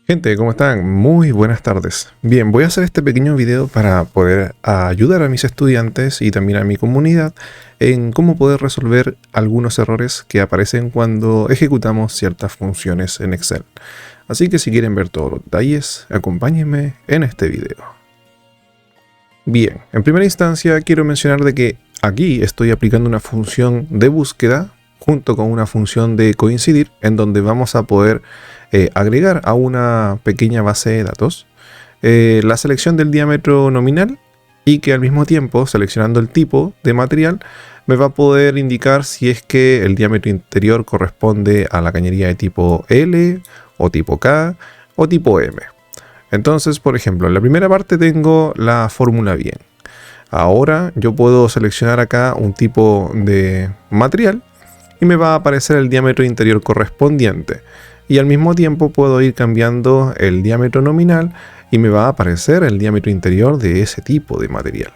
Gente, ¿cómo están? Muy buenas tardes. Bien, voy a hacer este pequeño video para poder ayudar a mis estudiantes y también a mi comunidad en cómo poder resolver algunos errores que aparecen cuando ejecutamos ciertas funciones en Excel. Así que si quieren ver todos los detalles, acompáñenme en este video. Bien, en primera instancia quiero mencionar de que aquí estoy aplicando una función de búsqueda junto con una función de coincidir en donde vamos a poder agregar a una pequeña base de datos la selección del diámetro nominal y que al mismo tiempo, seleccionando el tipo de material, me va a poder indicar si es que el diámetro interior corresponde a la cañería de tipo L o tipo K o tipo M. Entonces, por ejemplo, en la primera parte tengo la fórmula bien. Ahora yo puedo seleccionar acá un tipo de material y me va a aparecer el diámetro interior correspondiente. Y al mismo tiempo puedo ir cambiando el diámetro nominal y me va a aparecer el diámetro interior de ese tipo de material.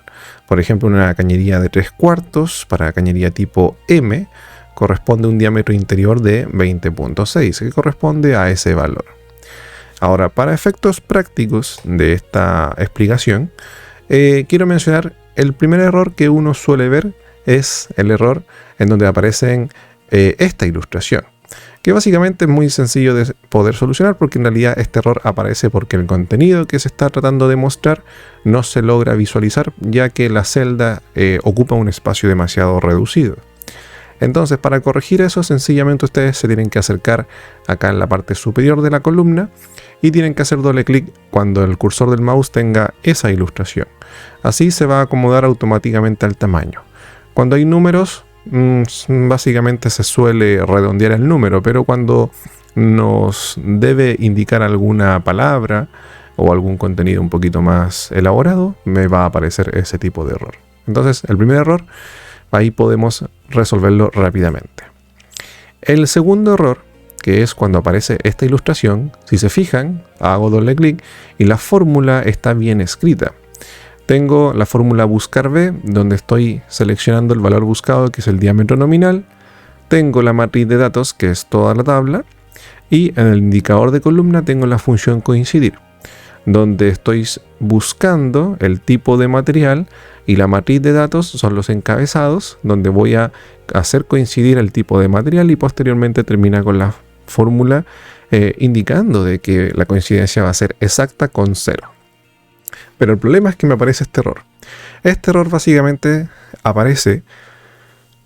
Por ejemplo, una cañería de 3/4 para cañería tipo M corresponde a un diámetro interior de 20.6, que corresponde a ese valor. Ahora, para efectos prácticos de esta explicación, quiero mencionar el primer error que uno suele ver es el error en donde aparecen esta ilustración, que básicamente es muy sencillo de poder solucionar porque en realidad este error aparece porque el contenido que se está tratando de mostrar no se logra visualizar, ya que la celda ocupa un espacio demasiado reducido. Entonces, para corregir eso, sencillamente ustedes se tienen que acercar acá en la parte superior de la columna y tienen que hacer doble clic cuando el cursor del mouse tenga esa ilustración. Así se va a acomodar automáticamente al tamaño. Cuando hay números, básicamente se suele redondear el número, pero cuando nos debe indicar alguna palabra o algún contenido un poquito más elaborado, me va a aparecer ese tipo de error. Entonces, el primer error, ahí podemos resolverlo rápidamente. El segundo error, que es cuando aparece esta ilustración, si se fijan, hago doble clic y la fórmula está bien escrita. Tengo la fórmula buscar B, donde estoy seleccionando el valor buscado, que es el diámetro nominal. Tengo la matriz de datos, que es toda la tabla. Y en el indicador de columna tengo la función coincidir, donde estoy buscando el tipo de material y la matriz de datos son los encabezados, donde voy a hacer coincidir el tipo de material y posteriormente termina con la fórmula indicando de que la coincidencia va a ser exacta con 0. Pero el problema es que me aparece este error. Este error básicamente aparece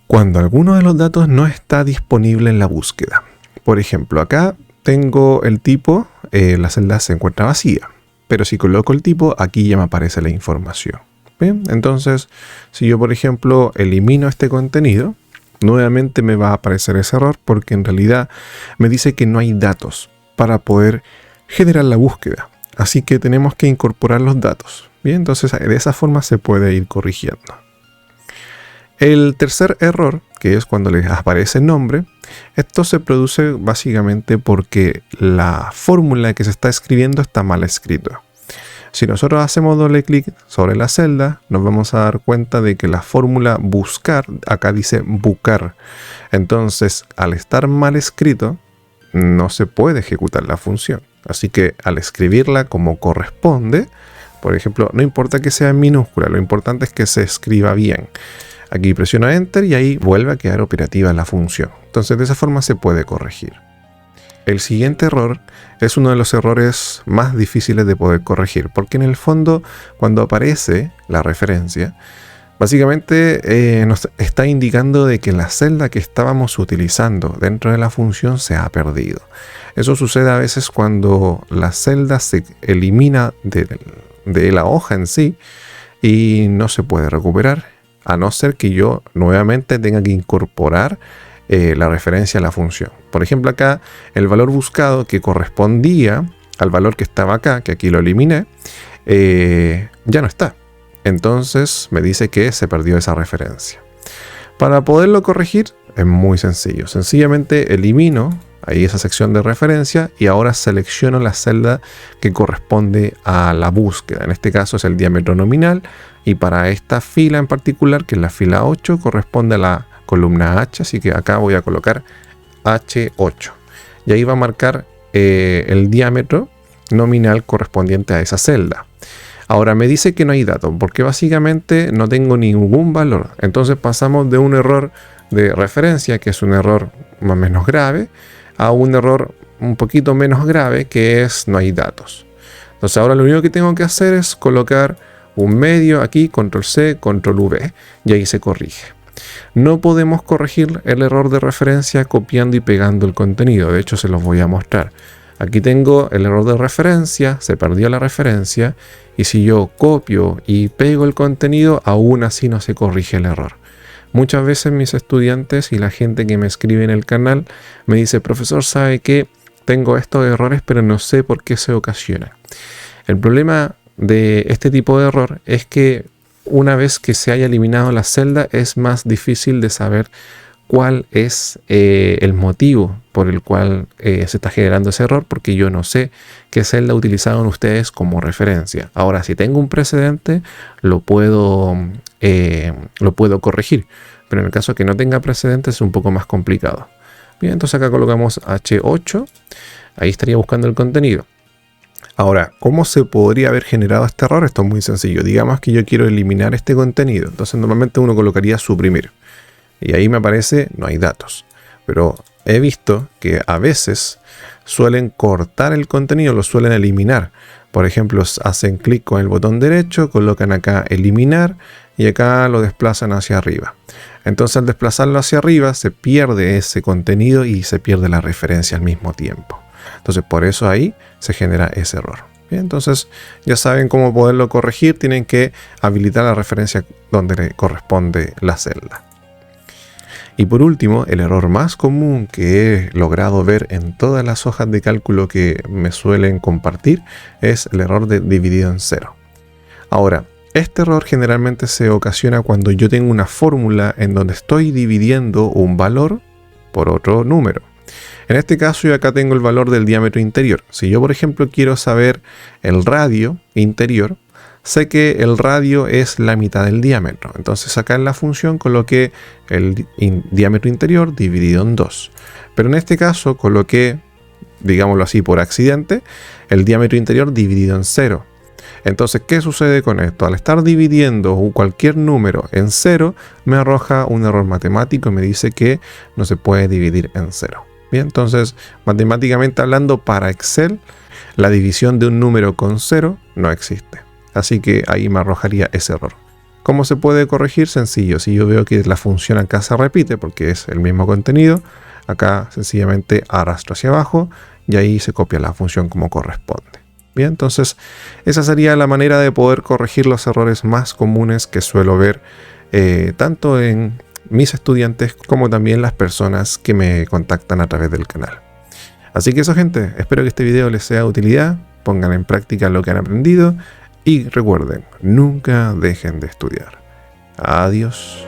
cuando alguno de los datos no está disponible en la búsqueda. Por ejemplo, acá tengo el tipo, la celda se encuentra vacía. Pero si coloco el tipo, aquí ya me aparece la información. Bien, entonces, si yo por ejemplo elimino este contenido, nuevamente me va a aparecer ese error porque en realidad me dice que no hay datos para poder generar la búsqueda. Así que tenemos que incorporar los datos. Bien, entonces de esa forma se puede ir corrigiendo. El tercer error, que es cuando les aparece nombre, esto se produce básicamente porque la fórmula que se está escribiendo está mal escrita. Si nosotros hacemos doble clic sobre la celda, nos vamos a dar cuenta de que la fórmula buscar, acá dice bucar. Entonces, al estar mal escrito, no se puede ejecutar la función. Así que al escribirla como corresponde, por ejemplo, no importa que sea en minúscula, lo importante es que se escriba bien. Aquí presiono Enter y ahí vuelve a quedar operativa la función. Entonces de esa forma se puede corregir. El siguiente error es uno de los errores más difíciles de poder corregir, porque en el fondo cuando aparece la referencia, básicamente nos está indicando de que la celda que estábamos utilizando dentro de la función se ha perdido. Eso sucede a veces cuando la celda se elimina de la hoja en sí y no se puede recuperar, a no ser que yo nuevamente tenga que incorporar la referencia a la función. Por ejemplo, acá el valor buscado que correspondía al valor que estaba acá, que aquí lo eliminé, ya no está. Entonces me dice que se perdió esa referencia. Para poderlo corregir es muy sencillo. Sencillamente elimino ahí esa sección de referencia y ahora selecciono la celda que corresponde a la búsqueda. En este caso es el diámetro nominal y para esta fila en particular, que es la fila 8, corresponde a la columna H. Así que acá voy a colocar H8 y ahí va a marcar el diámetro nominal correspondiente a esa celda. Ahora me dice que no hay datos, porque básicamente no tengo ningún valor. Entonces pasamos de un error de referencia, que es un error más o menos grave, a un error un poquito menos grave, que es no hay datos. Entonces ahora lo único que tengo que hacer es colocar un medio aquí, control C, control V, y ahí se corrige. No podemos corregir el error de referencia copiando y pegando el contenido. De hecho, se los voy a mostrar. Aquí tengo el error de referencia, se perdió la referencia, y si yo copio y pego el contenido, aún así no se corrige el error. Muchas veces mis estudiantes y la gente que me escribe en el canal me dice: profesor, ¿sabe qué? Tengo estos errores, pero no sé por qué se ocasionan. El problema de este tipo de error es que una vez que se haya eliminado la celda, es más difícil de saber cuál es el motivo por el cual se está generando ese error, porque yo no sé qué celda utilizaron ustedes como referencia. Ahora, si tengo un precedente, lo puedo corregir, pero en el caso que no tenga precedentes es un poco más complicado. Bien, entonces acá colocamos H8, ahí estaría buscando el contenido. Ahora, ¿cómo se podría haber generado este error? Esto es muy sencillo. Digamos que yo quiero eliminar este contenido. Entonces normalmente uno colocaría suprimir. Y ahí me aparece no hay datos. Pero he visto que a veces suelen cortar el contenido, lo suelen eliminar. Por ejemplo, hacen clic con el botón derecho, colocan acá eliminar y acá lo desplazan hacia arriba. Entonces al desplazarlo hacia arriba se pierde ese contenido y se pierde la referencia al mismo tiempo. Entonces por eso ahí se genera ese error. Bien, entonces ya saben cómo poderlo corregir. Tienen que habilitar la referencia donde le corresponde la celda. Y por último, el error más común que he logrado ver en todas las hojas de cálculo que me suelen compartir es el error de dividido en cero. Ahora, este error generalmente se ocasiona cuando yo tengo una fórmula en donde estoy dividiendo un valor por otro número. En este caso yo acá tengo el valor del diámetro interior. Si yo, por ejemplo, quiero saber el radio interior, sé que el radio es la mitad del diámetro. Entonces acá en la función coloqué el diámetro interior dividido en 2. Pero en este caso coloqué, digámoslo así por accidente, el diámetro interior dividido en 0. Entonces, ¿qué sucede con esto? Al estar dividiendo cualquier número en 0, me arroja un error matemático y me dice que no se puede dividir en 0. Bien, entonces, matemáticamente hablando, para Excel, la división de un número con 0 no existe. Así que ahí me arrojaría ese error. ¿Cómo se puede corregir? Sencillo. Si yo veo que la función acá se repite porque es el mismo contenido, acá sencillamente arrastro hacia abajo y ahí se copia la función como corresponde. Bien, entonces esa sería la manera de poder corregir los errores más comunes que suelo ver tanto en mis estudiantes como también las personas que me contactan a través del canal. Así que eso, gente, espero que este video les sea de utilidad, pongan en práctica lo que han aprendido y recuerden, nunca dejen de estudiar. Adiós.